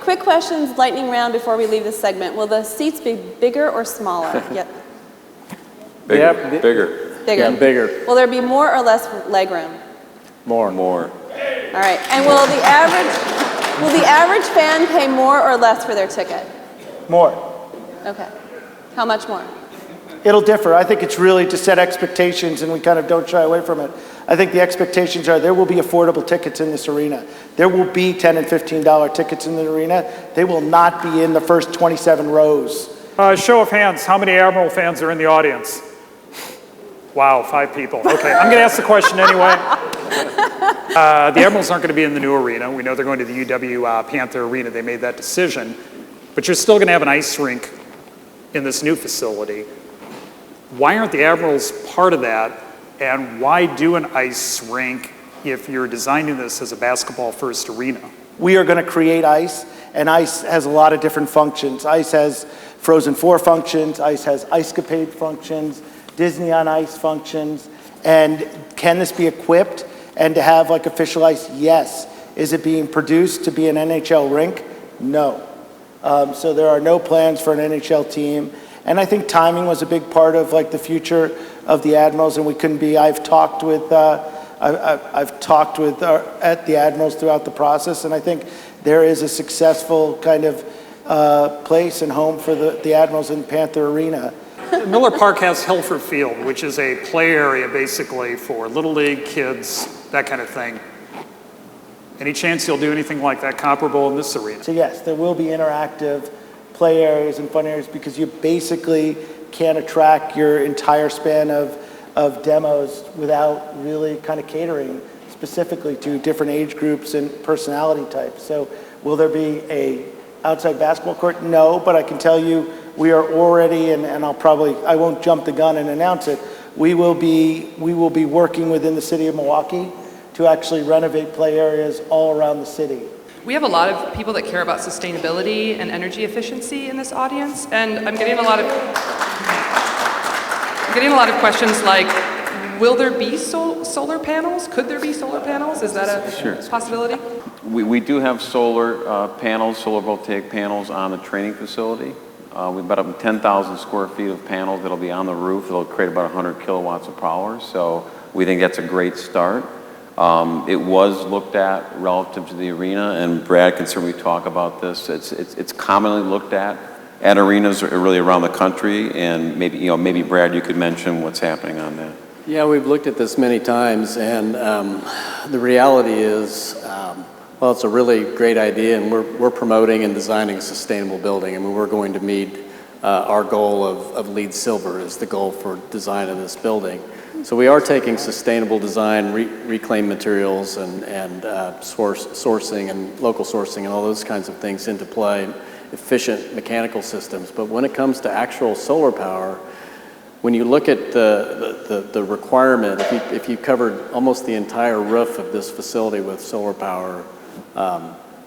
quick questions, lightning round before we leave this segment. Will the seats be bigger or smaller? Yep. Bigger. Bigger. Yeah, bigger. Will there be more or less leg room? More. All right. And will the average fan pay more or less for their ticket? More. Okay. How much more? It'll differ. I think it's really to set expectations, and we kind of don't shy away from it. I think the expectations are there will be affordable tickets in this arena. There will be $10 and $15 tickets in the arena. They will not be in the first 27 rows. Show of hands, how many Admiral fans are in the audience? Wow, 5 people. Okay, I'm going to ask the question anyway. The Admirals aren't going to be in the new arena. We know they're going to the UW Panther Arena. They made that decision. But you're still going to have an ice rink in this new facility. Why aren't the Admirals part of that? And why do an ice rink if you're designing this as a basketball-first arena? We are going to create ice, and ice has a lot of different functions. Ice has Frozen 4 functions. Ice has Ice-Capade functions. Disney on Ice functions. And can this be equipped and to have like official ice? Yes. Is it being produced to be an NHL rink? No. So there are no plans for an NHL team. And I think timing was a big part of like the future of the Admirals, and we couldn't be. I've talked with at the Admirals throughout the process, and I think there is a successful kind of place and home for the Admirals in Panther Arena. Miller Park has Hilford Field, which is a play area basically for Little League kids, that kind of thing. Any chance you'll do anything like that comparable in this arena? So yes, there will be interactive play areas and fun areas because you basically can't attract your entire span of demos without really kind of catering specifically to different age groups and personality types. So will there be a outside basketball court? No, but I can tell you we are already, and I won't jump the gun and announce it, we will be working within the city of Milwaukee to actually renovate play areas all around the city. We have a lot of people that care about sustainability and energy efficiency in this audience, and I'm getting a lot of questions like, will there be solar panels? Could there be solar panels? Is that a possibility? We do have solar panels, solar voltaic panels on the training facility. We've got about 10,000 square feet of panels that'll be on the roof. It'll create about 100 kilowatts of power, so we think that's a great start. It was looked at relative to the arena, and Brad can certainly talk about this. It's commonly looked at arenas really around the country, and maybe Brad, you could mention what's happening on that. Yeah, we've looked at this many times, and the reality is, well, it's a really great idea, and we're promoting and designing a sustainable building. I mean, we're going to meet our goal of LEED Silver is the goal for design of this building. So we are taking sustainable design, reclaimed materials, and sourcing and local sourcing and all those kinds of things into play, efficient mechanical systems. But when it comes to actual solar power, when you look at the requirement, if you covered almost the entire roof of this facility with solar power,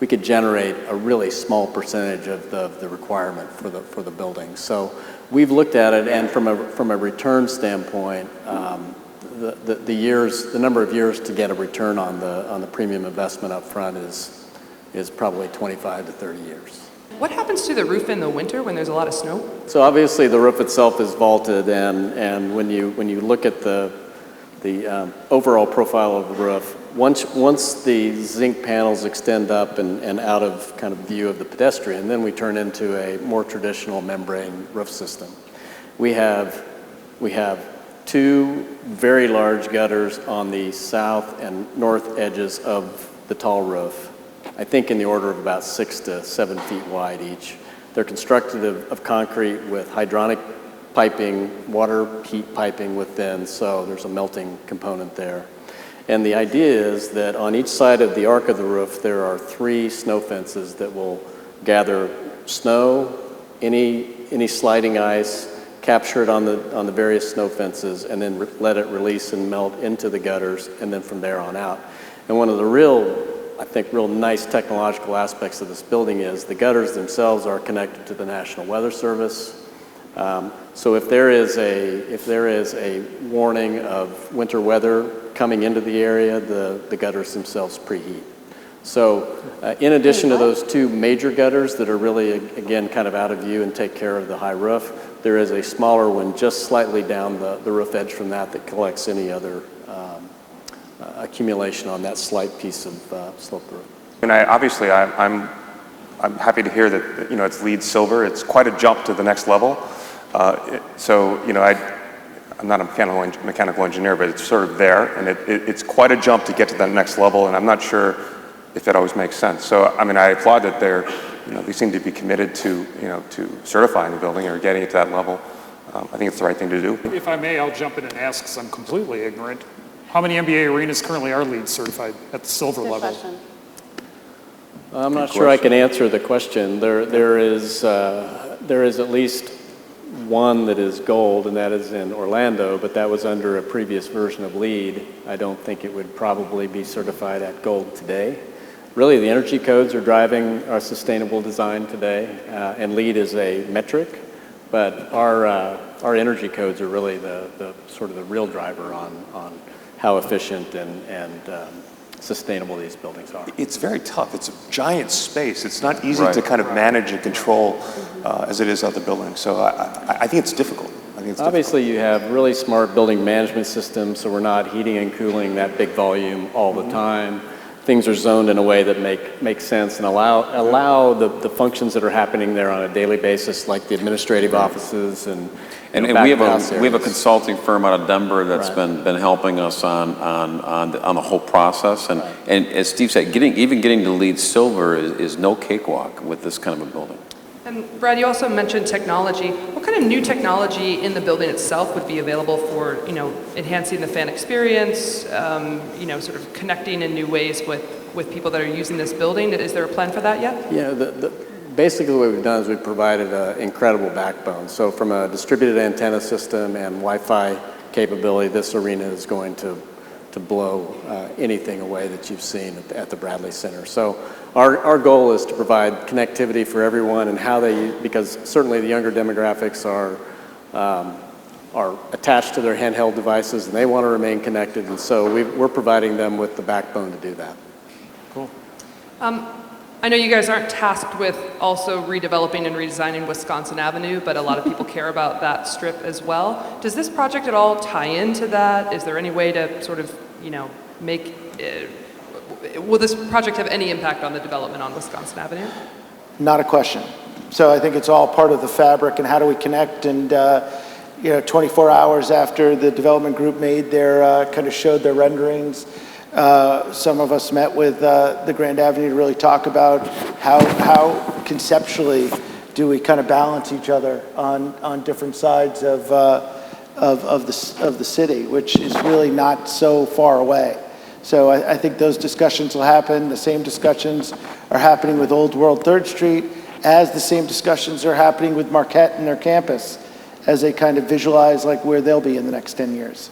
we could generate a really small percentage of the requirement for the building. So we've looked at it, and from a return standpoint, the number of years to get a return on the premium investment up front is probably 25 to 30 years. What happens to the roof in the winter when there's a lot of snow? So obviously the roof itself is vaulted, and when you look at the overall profile of the roof, once the zinc panels extend up and out of kind of view of the pedestrian, then we turn into a more traditional membrane roof system. We have 2 very large gutters on the south and north edges of the tall roof, I think in the order of about 6 to 7 feet wide each. They're constructed of concrete with hydronic piping, water heat piping within, so there's a melting component there. And the idea is that on each side of the arc of the roof, there are 3 snow fences that will gather snow, any sliding ice, capture it on the various snow fences, and then let it release and melt into the gutters, and then from there on out. And one of the real nice technological aspects of this building is the gutters themselves are connected to the National Weather Service. So if there is a warning of winter weather coming into the area, the gutters themselves preheat. So in addition to those two major gutters that are really, again, kind of out of view and take care of the high roof, there is a smaller one just slightly down the roof edge from that collects any other accumulation on that slight piece of sloped roof. And I'm happy to hear that, you know, it's LEED silver. It's quite a jump to the next level. So, you know, I'm not a mechanical engineer, but it's sort of there, and it's quite a jump to get to that next level, and I'm not sure if that always makes sense. So, I mean, I applaud that they seem to be committed to, you know, to certifying the building or getting it to that level. I think it's the right thing to do. If I may, I'll jump in and ask, because I'm completely ignorant. How many NBA arenas currently are LEED certified at the silver Good level? question. I'm not sure I can answer the question. There is at least one that is gold, and that is in Orlando, but that was under a previous version of LEED. I don't think it would probably be certified at gold today. Really, the energy codes are driving our sustainable design today, and LEED is a metric, but our energy codes are really the sort of the real driver on how efficient and sustainable these buildings are. It's very tough. It's a giant space. It's not easy Right. to kind of manage and control as it is other buildings. So I think it's difficult. I think it's Obviously, you have really smart building management systems, so we're not heating and cooling that big volume all the time. Things are zoned in a way that make sense and allow the functions that are happening there on a daily basis, like the administrative offices and And we have back-of-house a areas. consulting firm out of Denver that's Right. been helping us on the whole process. And as Steve said, getting to LEED silver is no cakewalk with this kind of a building. And Brad, you also mentioned technology. What kind of new technology in the building itself would be available for, you know, enhancing the fan experience, you know, sort of connecting in new ways with people that are using this building? Is there a plan for that yet? Yeah, basically what we've done is we've provided an incredible backbone. So from a distributed antenna system and Wi-Fi capability, this arena is going to blow anything away that you've seen at the Bradley Center. So our goal is to provide connectivity for everyone and how because certainly the younger demographics are attached to their handheld devices and they want to remain connected, and so we're providing them with the backbone to do that. Cool. I know you guys aren't tasked with also redeveloping and redesigning Wisconsin Avenue, but a lot of people care about that strip as well. Does this project at all tie into that? Is there any way to sort of, you know, will this project have any impact on the development on Wisconsin Avenue? Not a question. So I think it's all part of the fabric, and how do we connect? And 24 hours after the development group made their kind of showed their renderings, some of us met with the Grand Avenue to really talk about how conceptually do we kind of balance each other on different sides of the city, which is really not so far away. So I think those discussions will happen. The same discussions are happening with Old World 3rd Street, as the same discussions are happening with Marquette and their campus, as they kind of visualize like where they'll be in the next 10 years.